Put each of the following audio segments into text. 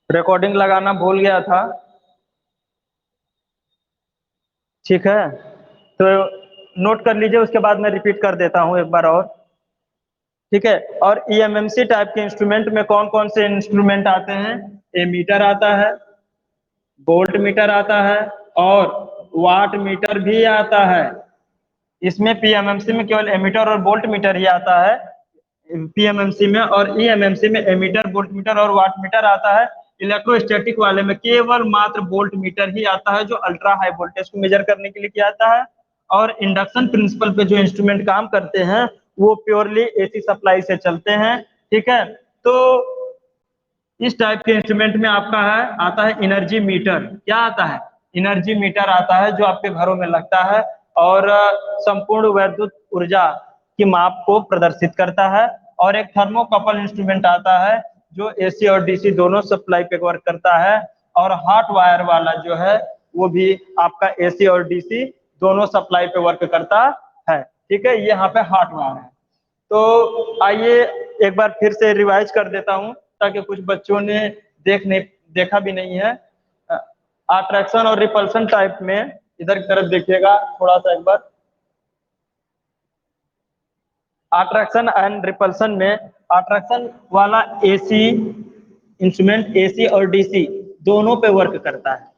Recording लगाना भूल गया था। ठीक है, तो नोट कर लीजिए, उसके बाद मैं रिपीट कर देता हूँ एक बार और। ठीक है, और ईएमएमसी टाइप के इंस्ट्रूमेंट में कौन कौन से इंस्ट्रूमेंट आते हैं? एमीटर आता है, वोल्ट मीटर आता है, और वाट मीटर भी आता है। इसमें पीएमएमसी में केवल एमीटर और वोल्ट मीटर ही आता है पीएमएमसी में, और ईएमएमसी में एमीटर, वोल्ट मीटर और वाट मीटर आता है। इलेक्ट्रोस्टैटिक वाले में केवल मात्र वोल्ट मीटर ही आता है, जो अल्ट्रा हाई वोल्टेज को मेजर करने के लिए किया जाता है। और इंडक्शन प्रिंसिपल पे जो इंस्ट्रूमेंट काम करते हैं वो प्योरली एसी सप्लाई से चलते हैं। ठीक है, तो इस टाइप के इंस्ट्रूमेंट में आपका है आता है एनर्जी मीटर। क्या आता है? एनर्जी मीटर आता है, जो आपके घरों में लगता है और संपूर्ण वैद्युत ऊर्जा की माप को प्रदर्शित करता है। और एक थर्मोकपल इंस्ट्रूमेंट आता है, जो एसी और डीसी दोनों सप्लाई पे वर्क करता है। और हॉट वायर वाला जो है वो भी आपका एसी और डीसी दोनों सप्लाई पे वर्क करता है। ठीक है, ये यहाँ पे हॉट वायर है। तो आइए एक बार फिर से रिवाइज कर देता हूँ, ताकि कुछ बच्चों ने देखा भी नहीं है। अट्रैक्शन और रिपल्सन टाइप में इधर की तरफ देखिएगा थोड़ा सा एक बार। अट्रैक्शन एंड रिपल्सन में अट्रैक्शन वाला एसी इंस्ट्रूमेंट एसी और डीसी दोनों पे वर्क करता है।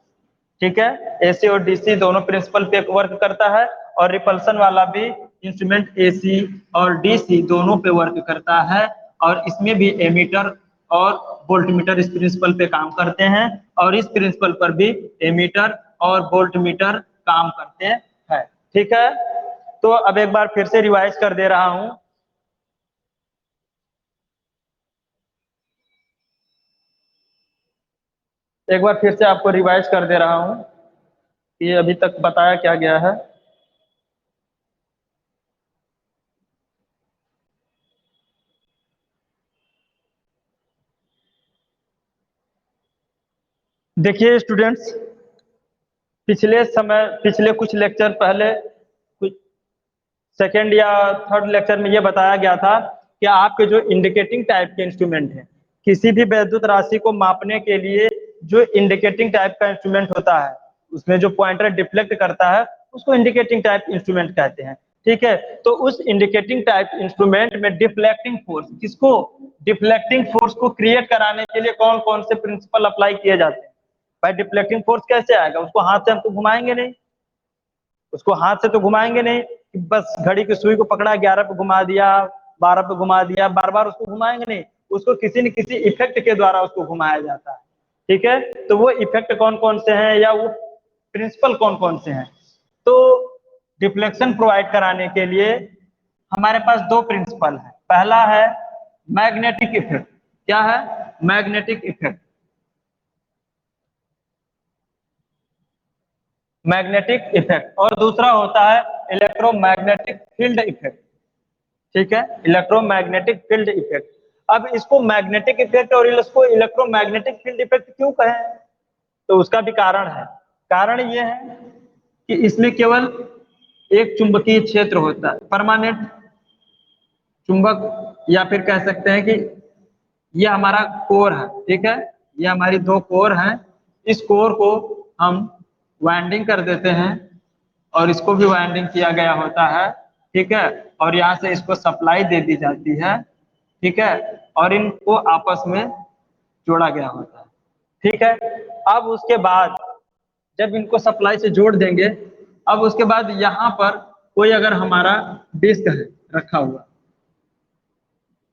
ठीक है, एसी और डीसी दोनों प्रिंसिपल पे वर्क करता है। और रिपल्सन वाला भी इंस्ट्रूमेंट एसी और डीसी दोनों पे वर्क करता है। और इसमें भी एमीटर और वोल्टमीटर इस प्रिंसिपल पे काम करते हैं, और इस प्रिंसिपल पर भी एमीटर और वोल्टमीटर काम करते हैं। ठीक है, तो अब एक बार फिर से रिवाइज कर दे रहा हूं। एक बार फिर से आपको रिवाइज कर दे रहा हूं कि अभी तक बताया क्या गया है। देखिए स्टूडेंट्स, पिछले कुछ लेक्चर पहले, कुछ सेकेंड या थर्ड लेक्चर में ये बताया गया था कि आपके जो इंडिकेटिंग टाइप के इंस्ट्रूमेंट हैं, किसी भी वैद्युत राशि को मापने के लिए जो इंडिकेटिंग टाइप का इंस्ट्रूमेंट होता है, उसमें जो पॉइंटर डिफ्लेक्ट करता है उसको इंडिकेटिंग टाइप इंस्ट्रूमेंट कहते हैं। ठीक है, तो उस इंडिकेटिंग टाइप इंस्ट्रूमेंट में डिफ्लेक्टिंग फोर्स, किसको? डिफ्लेक्टिंग फोर्स को क्रिएट कराने के लिए कौन कौन से प्रिंसिपल अप्लाई किए जाते हैं? भाई डिफ्लेक्टिंग फोर्स कैसे आएगा? उसको हाथ से हम तो घुमाएंगे नहीं, उसको हाथ से तो घुमाएंगे नहीं कि बस घड़ी की सुई को पकड़ा 11 पे घुमा दिया, 12 पे घुमा दिया, बार बार उसको घुमाएंगे नहीं। उसको किसी न किसी इफेक्ट के द्वारा उसको घुमाया जाता है। ठीक है, तो वो इफेक्ट कौन कौन से हैं या वो प्रिंसिपल कौन कौन से हैं? तो डिफ्लेक्शन प्रोवाइड कराने के लिए हमारे पास दो प्रिंसिपल है। पहला है मैग्नेटिक इफेक्ट। क्या है? Magnetic effect. मैग्नेटिक इफेक्ट, और दूसरा होता है इलेक्ट्रोमैग्नेटिक फील्ड इफेक्ट। ठीक है, इलेक्ट्रोमैग्नेटिक फील्ड इफेक्ट। अब इसको मैग्नेटिक इफेक्ट और इसको इलेक्ट्रोमैग्नेटिक फील्ड इफेक्ट क्यों कहें? तो उसका भी कारण है। कारण ये है कि इसमें केवल एक चुंबकीय क्षेत्र होता है, परमानेंट चुंबक, या फिर कह सकते हैं कि ये हमारा कोर है। ठीक है, ये हमारी दो कोर हैं। इस कोर को हम वाइंडिंग कर देते हैं, और इसको भी वाइंडिंग किया गया होता है। ठीक है, और यहाँ से इसको सप्लाई दे दी जाती है। ठीक है, और इनको आपस में जोड़ा गया होता है। ठीक है, अब उसके बाद जब इनको सप्लाई से जोड़ देंगे, अब उसके बाद यहाँ पर कोई अगर हमारा डिस्क है रखा हुआ,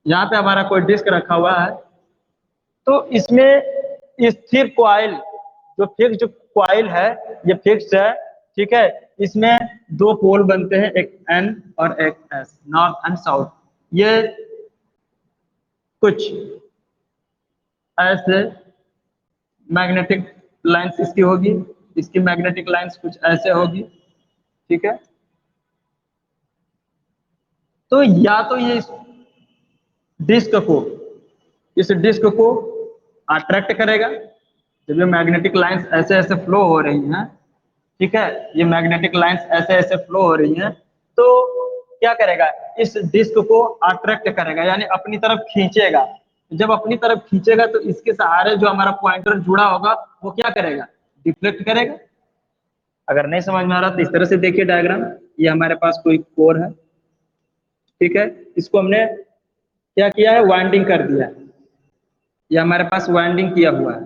यहाँ पे हमारा कोई डिस्क रखा हुआ है, तो इसमें स्थिर कॉइल, जो फिक्स कॉइल है, ये फिक्स है। ठीक है, इसमें दो पोल बनते हैं, एक एन और एक एस, नॉर्थ एंड साउथ। ये कुछ ऐसे मैग्नेटिक लाइंस इसकी होगी, इसकी मैग्नेटिक लाइंस कुछ ऐसे होगी। ठीक है, तो या तो ये डिस्क को इस डिस्क को अट्रैक्ट करेगा, जब ये मैग्नेटिक लाइंस ऐसे ऐसे फ्लो हो रही हैं। ठीक है, ये मैग्नेटिक लाइंस ऐसे ऐसे फ्लो हो रही हैं, तो क्या करेगा? इस डिस्क को अट्रैक्ट करेगा, यानी अपनी तरफ खींचेगा। जब अपनी तरफ खींचेगा तो इसके सहारे जो हमारा पॉइंटर जुड़ा होगा वो क्या करेगा, डिफ्लेक्ट करेगा। अगर नहीं समझ में आ रहा तो इस तरह से देखिए डायग्राम, ये हमारे पास कोई कोर है, ठीक है, इसको हमने क्या किया है, वाइंडिंग कर दिया है, ये हमारे पास वाइंडिंग किया हुआ है,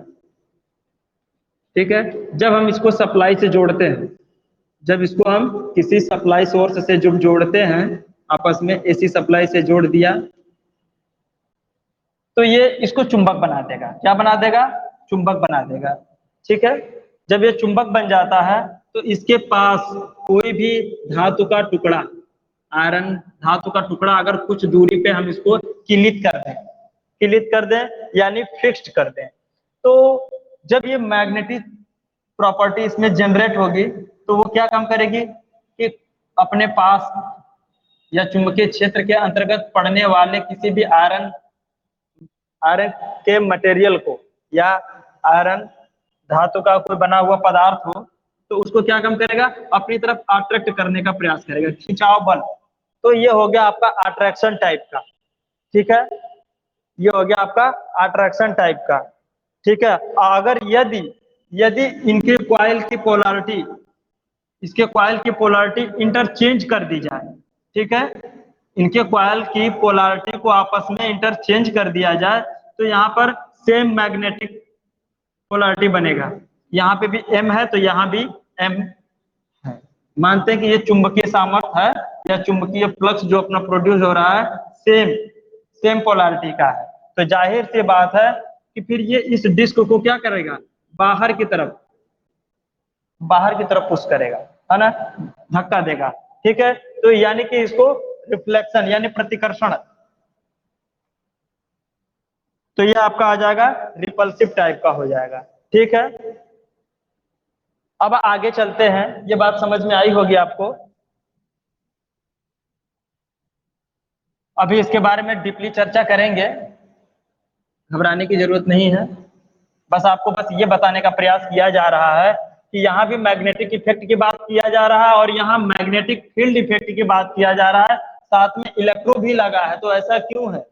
ठीक है। जब हम इसको सप्लाई से जोड़ते हैं, जब इसको हम किसी सप्लाई सोर्स से जब जोड़ते हैं, आपस में एसी सप्लाई से जोड़ दिया, तो ये इसको चुंबक बना देगा। क्या बना देगा, चुंबक बना देगा, ठीक है। जब ये चुंबक बन जाता है तो इसके पास कोई भी धातु का टुकड़ा, आयरन धातु का टुकड़ा अगर कुछ दूरी पे हम इसको किलित कर दें, किलित कर दें यानी फिक्स्ड कर दें, तो जब ये मैग्नेटिक प्रॉपर्टी इसमें जनरेट होगी तो वो क्या काम करेगी कि अपने पास या चुंबकीय क्षेत्र के अंतर्गत पड़ने वाले किसी भी आयरन आयरन के मटेरियल को या आयरन धातु का कोई बना हुआ पदार्थ हो तो उसको क्या काम करेगा, अपनी तरफ अट्रैक्ट करने का प्रयास करेगा, खिंचाव बल। तो ये हो गया आपका अट्रैक्शन टाइप का, ठीक है, ये हो गया आपका अट्रैक्शन टाइप का, ठीक है। अगर यदि यदि इनके कॉइल की पोलैरिटी, इसके कॉइल की पोलैरिटी इंटरचेंज कर दी जाए, ठीक है, इनके कॉइल की पोलैरिटी को आपस में इंटरचेंज कर दिया जाए तो यहाँ पर सेम मैग्नेटिक पोलैरिटी बनेगा। यहाँ पे भी एम है तो यहाँ भी एम है। मानते हैं कि ये चुंबकीय सामर्थ्य है या चुंबकीय फ्लक्स जो अपना प्रोड्यूस हो रहा है सेम सेम पोलैरिटी का है, तो जाहिर सी बात है कि फिर ये इस डिस्क को क्या करेगा, बाहर की तरफ, बाहर की तरफ पुश करेगा, है ना, धक्का देगा, ठीक है। तो यानी कि इसको रिफ्लेक्शन यानी प्रतिकर्षण, तो ये आपका आ जाएगा रिपल्सिव टाइप का हो जाएगा, ठीक है। अब आगे चलते हैं, ये बात समझ में आई होगी आपको। अभी इसके बारे में डीपली चर्चा करेंगे, घबराने की जरूरत नहीं है, बस आपको बस ये बताने का प्रयास किया जा रहा है कि यहाँ भी मैग्नेटिक इफेक्ट की बात किया जा रहा है और यहाँ मैग्नेटिक फील्ड इफेक्ट की बात किया जा रहा है, साथ में इलेक्ट्रो भी लगा है, तो ऐसा क्यों है,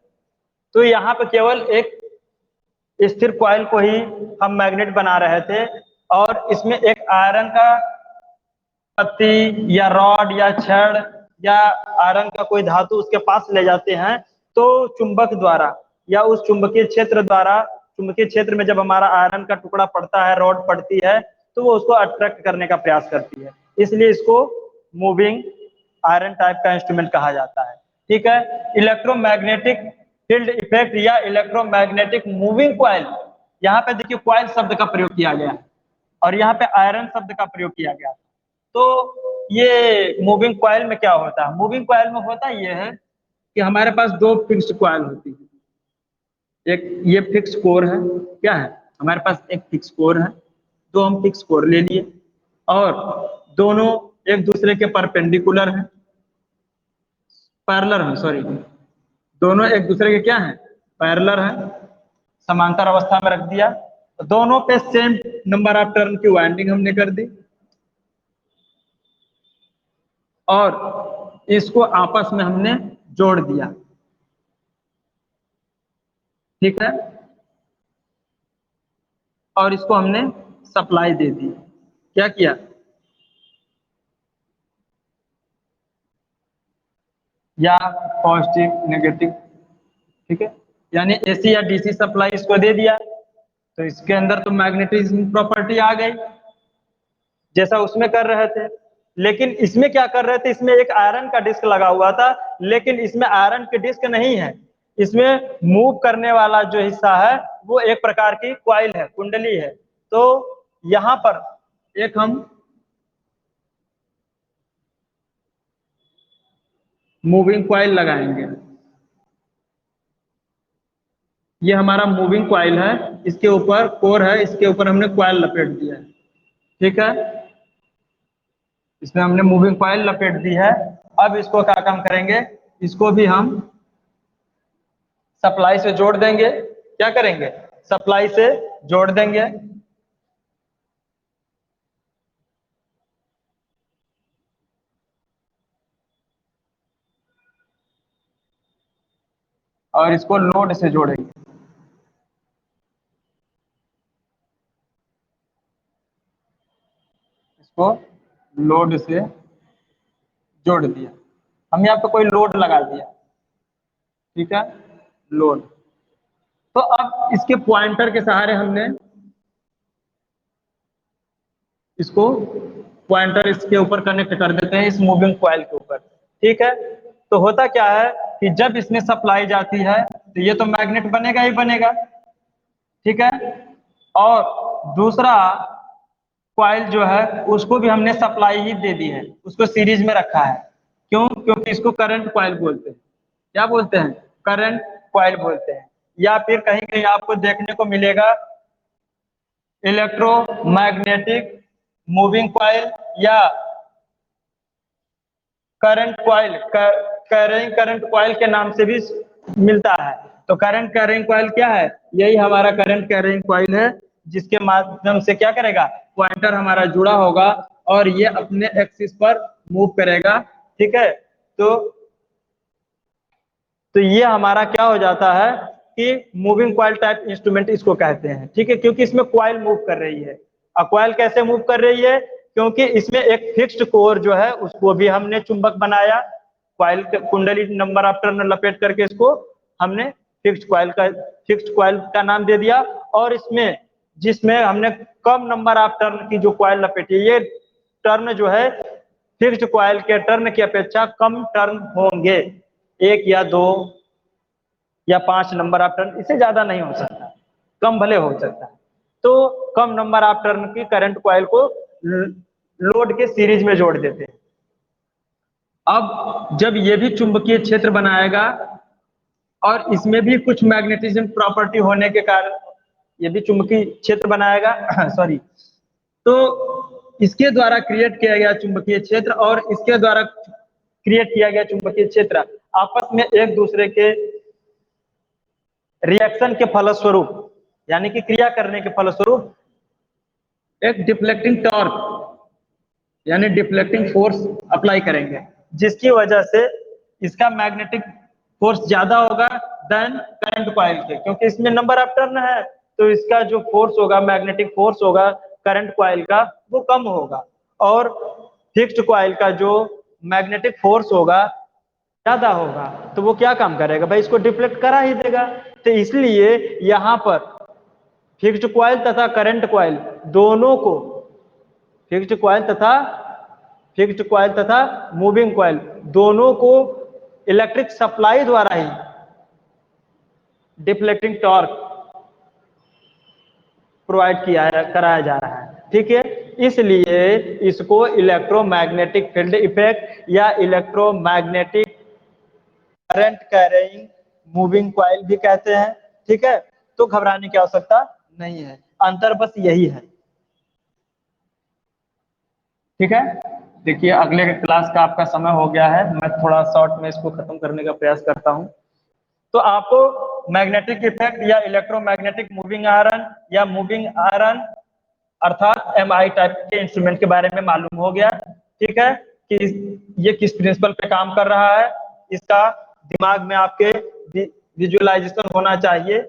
तो यहाँ पे केवल एक स्थिर कॉइल को ही हम मैग्नेट बना रहे थे और इसमें एक आयरन का पत्ती या रॉड या छड़ या आयरन का कोई धातु उसके पास ले जाते हैं तो चुंबक द्वारा या उस चुंबकीय क्षेत्र द्वारा, चुंबकीय क्षेत्र में जब हमारा आयरन का टुकड़ा पड़ता है, रॉड पड़ती है, तो वो उसको अट्रैक्ट करने का प्रयास करती है, इसलिए इसको मूविंग आयरन टाइप का इंस्ट्रूमेंट कहा जाता है, ठीक है। इलेक्ट्रोमैग्नेटिक फील्ड इफेक्ट या इलेक्ट्रोमैग्नेटिक मूविंग कॉइल, यहाँ पे देखिए कॉइल शब्द का प्रयोग किया गया और यहाँ पे आयरन शब्द का प्रयोग किया गया। तो ये मूविंग कॉइल में क्या होता है, मूविंग कॉइल में होता ये है कि हमारे पास दो फिक्स्ड कॉइल होती है, एक ये फिक्स कोर है, क्या है हमारे पास एक फिक्स कोर है, दो हम फिक्स कोर ले लिए और दोनों एक दूसरे के परपेंडिकुलर हैं, पैरेलल है, सॉरी, दोनों एक दूसरे के क्या हैं, पैरेलल है, समांतर अवस्था में रख दिया, दोनों पे सेम नंबर ऑफ टर्न की वाइंडिंग हमने कर दी और इसको आपस में हमने जोड़ दिया, ठीक है, और इसको हमने सप्लाई दे दी, क्या किया, या पॉजिटिव नेगेटिव, ठीक है, यानी एसी या डीसी सप्लाई इसको दे दिया तो इसके अंदर तो मैग्नेटिज्म प्रॉपर्टी आ गई जैसा उसमें कर रहे थे। लेकिन इसमें क्या कर रहे थे, इसमें एक आयरन का डिस्क लगा हुआ था लेकिन इसमें आयरन के डिस्क नहीं है, इसमें मूव करने वाला जो हिस्सा है वो एक प्रकार की क्वाइल है, कुंडली है। तो यहां पर एक हम मूविंग क्वाइल लगाएंगे, ये हमारा मूविंग क्वाइल है, इसके ऊपर कोर है, इसके ऊपर हमने क्वाइल लपेट दिया है, ठीक है, इसमें हमने मूविंग कॉइल लपेट दी है। अब इसको क्या काम करेंगे, इसको भी हम सप्लाई से जोड़ देंगे, क्या करेंगे, सप्लाई से जोड़ देंगे और इसको लोड से जोड़ेंगे, को लोड से जोड़ दिया, हम यहाँ पे कोई लोड लगा दिया, ठीक है, लोड। तो अब इसके पॉइंटर के सहारे हमने इसको पॉइंटर इसके ऊपर कनेक्ट कर देते हैं, इस मूविंग कॉइल के ऊपर, ठीक है। तो होता क्या है कि जब इसमें सप्लाई जाती है तो ये तो मैग्नेट बनेगा ही बनेगा, ठीक है। और दूसरा कॉइल जो है उसको भी हमने सप्लाई ही दे दी है, उसको सीरीज में रखा है। क्यों? क्योंकि इसको करंट कॉइल बोलते हैं। क्या बोलते हैं? करंट कॉइल बोलते हैं। या फिर कहीं कहीं आपको देखने को मिलेगा इलेक्ट्रोमैग्नेटिक मूविंग कॉइल या current coil, carrying current coil के नाम से भी मिलता है। तो करंट कैरिंग कॉइल क्या है? यही हमारा करंट कैरिंग कॉइल है, जिसके माध्यम से क्या करेगा, पॉइंटर हमारा जुड़ा होगा और ये अपने एक्सिस पर मूव करेगा, ठीक है। तो ये हमारा क्या हो जाता है कि मूविंग कॉइल टाइप इंस्ट्रूमेंट इसको कहते हैं, ठीक है, क्योंकि इसमें कॉइल मूव कर रही है। अब कॉइल कैसे मूव कर रही है? क्योंकि इसमें एक फिक्स्ड कोर जो है उसको भी हमने चुंबक बनाया, कॉइल कुंडली नंबर ऑफ टर्न लपेट करके इसको हमने फिक्स्ड कॉइल का नाम दे दिया। और इसमें जिसमें हमने कम नंबर ऑफ टर्न की जो कॉइल लपेटी, ये टर्न जो है फिक्स्ड कॉइल के टर्न की अपेक्षा कम टर्न होंगे, 1 या 2 या 5 नंबर ऑफ टर्न, इससे ज्यादा नहीं हो सकता, कम भले हो सकता है। तो कम नंबर ऑफ टर्न की करंट कॉइल को लोड के सीरीज में जोड़ देते हैं। अब जब ये भी चुंबकीय क्षेत्र बनाएगा और इसमें भी कुछ मैग्नेटिज्म प्रॉपर्टी होने के कारण ये भी चुंबकीय क्षेत्र बनाएगा सॉरी, तो इसके द्वारा क्रिएट किया गया चुंबकीय क्षेत्र और इसके द्वारा क्रिएट किया गया चुंबकीय क्षेत्र आपस में एक दूसरे के रिएक्शन के फलस्वरूप, यानी कि क्रिया करने के फलस्वरूप एक डिफ्लेक्टिंग टॉर्क यानी डिफ्लेक्टिंग फोर्स अप्लाई करेंगे, जिसकी वजह से इसका मैग्नेटिक फोर्स ज्यादा होगा देन करंट कॉइल के, क्योंकि इसमें नंबर ऑफ टर्न है, तो इसका जो फोर्स होगा, मैग्नेटिक फोर्स होगा करंट कॉइल का, वो कम होगा। और फिक्स्ड कॉइल का जो मैग्नेटिक फोर्स होगा ज्यादा होगा, तो वो क्या काम करेगा भाई, इसको डिफ्लेक्ट करा ही देगा। तो इसलिए यहाँ पर फिक्स्ड कॉइल तथा करंट कॉइल दोनों को, फिक्स्ड कॉइल तथा मूविंग कॉइल दोनों को इलेक्ट्रिक सप्लाई द्वारा ही डिफ्लेक्टिंग टॉर्क प्रोवाइड कराया जा रहा है, ठीक है। इसलिए इसको इलेक्ट्रोमैग्नेटिक फील्ड इफेक्ट या electromagnetic current carrying moving coil भी कहते हैं, ठीक है। तो घबराने की आवश्यकता नहीं है, अंतर बस यही है, ठीक है। देखिए अगले क्लास का आपका समय हो गया है, मैं थोड़ा शॉर्ट में इसको खत्म करने का प्रयास करता हूं। तो आपको मैग्नेटिक इफेक्ट या इलेक्ट्रोमैग्नेटिक मूविंग आयरन या मूविंग आयरन अर्थात एमआई टाइप के इंस्ट्रूमेंट के बारे में मालूम हो गया, ठीक है, कि ये किस प्रिंसिपल पे काम कर रहा है। इसका दिमाग में आपके विजुअलाइजेशन होना चाहिए,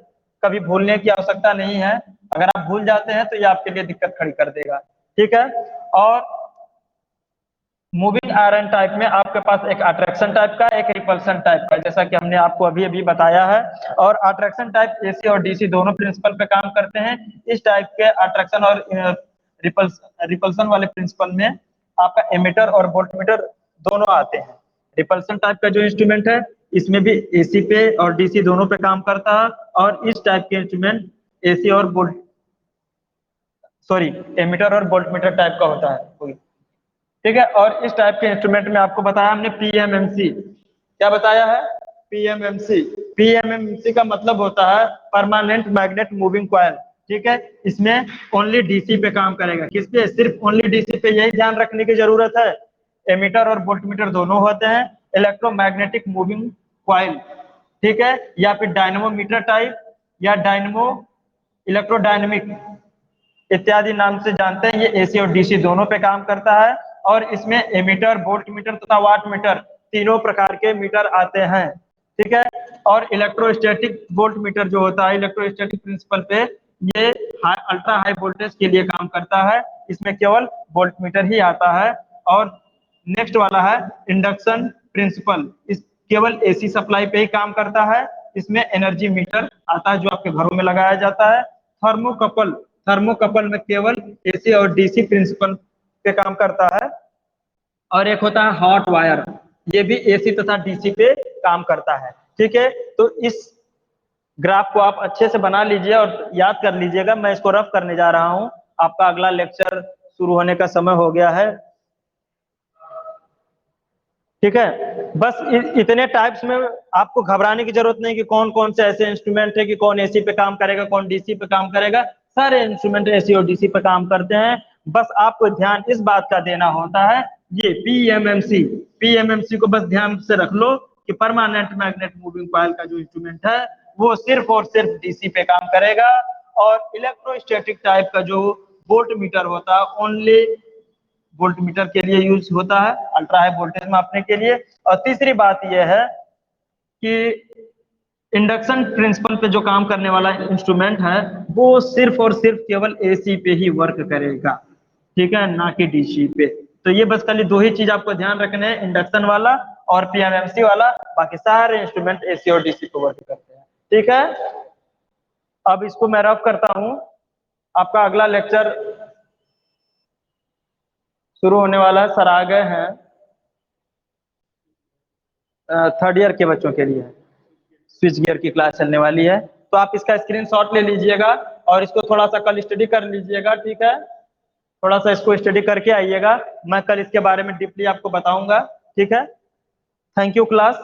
कभी भूलने की आवश्यकता नहीं है। अगर आप भूल जाते हैं तो ये आपके लिए दिक्कत खड़ी कर देगा, ठीक है। और मूविंग आयरन टाइप में आपके पास एक अट्रैक्शन टाइप का, एक रिपल्सन टाइप का, जैसा कि हमने आपको अभी अभी बताया है। और अट्रैक्शन टाइप एसी और डीसी दोनों प्रिंसिपल पे काम करते हैं। इस टाइप के अट्रैक्शन और रिपल्सन वाले प्रिंसिपल में आपका एमिटर और वोल्टमीटर दोनों आते हैं। रिपल्सन टाइप का जो इंस्ट्रूमेंट है इसमें भी एसी पे और डीसी दोनों पे काम करता है, और इस टाइप के इंस्ट्रूमेंट एसी और एमिटर और वोल्टमीटर टाइप का होता है, ठीक है। और इस टाइप के इंस्ट्रूमेंट में आपको बताया हमने पीएमएमसी, क्या बताया है, पीएमएमसी। पीएमएमसी का मतलब होता है परमानेंट मैग्नेट मूविंग कॉइल, ठीक है। इसमें ओनली डीसी पे काम करेगा, किस पे, सिर्फ ओनली डीसी पे, यही ध्यान रखने की जरूरत है। एमीटर और वोल्टमीटर दोनों होते हैं। इलेक्ट्रोमैग्नेटिक मूविंग कॉइल, ठीक है, या फिर डायनमोमीटर टाइप या डायनमो इलेक्ट्रोडायनेमिक इत्यादि नाम से जानते हैं, ये एसी और डीसी दोनों पे काम करता है। और इसमें एमीटर, वोल्ट मीटर तथा वाट मीटर तीनों प्रकार के मीटर आते हैं, ठीक है। और इलेक्ट्रोस्टैटिक वोल्ट मीटर जो होता है इलेक्ट्रोस्टैटिक प्रिंसिपल पे, ये अल्ट्रा हाई वोल्टेज के लिए काम करता है, इसमें केवल वोल्टमीटर ही आता है। और नेक्स्ट वाला है इंडक्शन प्रिंसिपल, इस केवल एसी सप्लाई पे ही काम करता है, इसमें एनर्जी मीटर आता है जो आपके घरों में लगाया जाता है। थर्मोकपल, थर्मोकपल में केवल एसी और डीसी प्रिंसिपल पे काम करता है। और एक होता है हॉट वायर, ये भी एसी तथा डीसी पे काम करता है। ठीक है, तो इस ग्राफ को आप अच्छे से बना लीजिए और याद कर लीजिएगा। मैं इसको रफ करने जा रहा हूँ, आपका अगला लेक्चर शुरू होने का समय हो गया है। ठीक है, बस इतने टाइप्स में आपको घबराने की जरूरत नहीं कि कौन कौन से ऐसे इंस्ट्रूमेंट है कि कौन एसी पे काम करेगा कौन डीसी पे काम करेगा। सारे इंस्ट्रूमेंट एसी और डीसी पे काम करते हैं। बस आपको ध्यान इस बात का देना होता है, ये पीएमएमसी, पीएमएमसी को बस ध्यान से रख लो कि परमानेंट मैग्नेट मूविंग कॉइल का जो इंस्ट्रूमेंट है वो सिर्फ और सिर्फ डीसी पे काम करेगा। और इलेक्ट्रोस्टैटिक टाइप का जो वोल्ट मीटर होता है ओनली वोल्ट मीटर के लिए यूज होता है, अल्ट्रा हाई वोल्टेज मापने के लिए। और तीसरी बात यह है कि इंडक्शन प्रिंसिपल पे जो काम करने वाला इंस्ट्रूमेंट है वो सिर्फ और सिर्फ केवल एसी पे ही वर्क करेगा, ठीक है, ना कि डीसी पे। तो ये बस खाली दो ही चीज आपको ध्यान रखने हैं, इंडक्शन वाला और पीएमएमसी वाला, बाकी सारे इंस्ट्रूमेंट एसी और डीसी पे वर्क करते हैं। ठीक है, अब इसको मैं रफ करता हूं। आपका अगला लेक्चर शुरू होने वाला है, सर आ गए हैं, थर्ड ईयर के बच्चों के लिए स्विच गियर की क्लास चलने वाली है। तो आप इसका स्क्रीनशॉट ले लीजिएगा और इसको थोड़ा सा कल स्टडी कर लीजिएगा। ठीक है, थोड़ा सा इसको स्टडी करके आइएगा, मैं कल इसके बारे में डीपली आपको बताऊंगा। ठीक है, थैंक यू क्लास।